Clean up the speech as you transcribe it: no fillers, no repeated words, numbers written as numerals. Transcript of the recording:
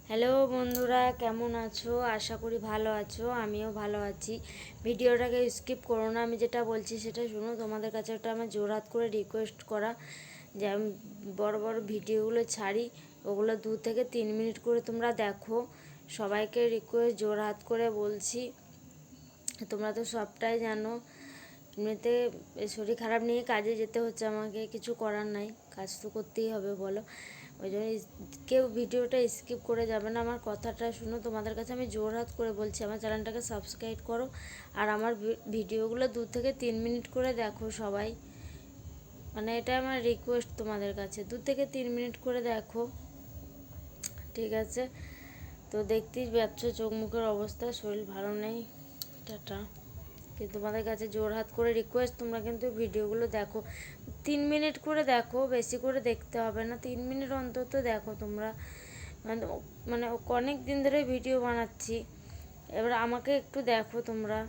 Hello বন্ধুরা, কেমন আছো? আশা করি ভালো আছো। আমিও ভালো আছি। ভিডিওটাকে স্কিপ করো না, আমি যেটা বলছি সেটা শুনো। তোমাদের কাছে একটা আমার জোরহাত করে রিকোয়েস্ট করা যে আমি বড় বড় ভিডিওগুলো ছাড়ি, ওগুলো 2 থেকে 3 মিনিট করে তোমরা দেখো। সবাইকে রিকোয়েস্ট জোরহাত করে বলছি। তোমরা তো সবটাই জানো, এমনিতে শরীর খারাপ নিয়ে কাজে যেতে হচ্ছে আমাকে, কিছু করার নাই, কাজ তো করতেই হবে বলো। ওই জন্য কেউ ভিডিওটা স্কিপ করে যাবে না, আমার কথাটা শুনো। তোমাদের কাছে আমি জোরহাত করে বলছি, আমার চ্যানেলটাকে সাবস্ক্রাইব করো আর আমার ভিডিওগুলো 2 থেকে 3 মিনিট করে দেখো সবাই। মানে এটা আমার রিকোয়েস্ট তোমাদের কাছে, 2 থেকে 3 মিনিট করে দেখো, ঠিক আছে? তো দেখতেই পাচ্ছ চোখ মুখের অবস্থা, শরীর ভালো নেই। টাটা। কিন্তু তোমাদের কাছে জোরহাত করে রিকোয়েস্ট, তোমরা কিন্তু ভিডিওগুলো দেখো, 3 মিনিট করে দেখো, বেশি করে দেখতে হবে না, 3 মিনিট অন্তত দেখো তোমরা। মানে অনেক দিন ধরে ভিডিও বানাচ্ছি, এবার আমাকে একটু দেখো তোমরা।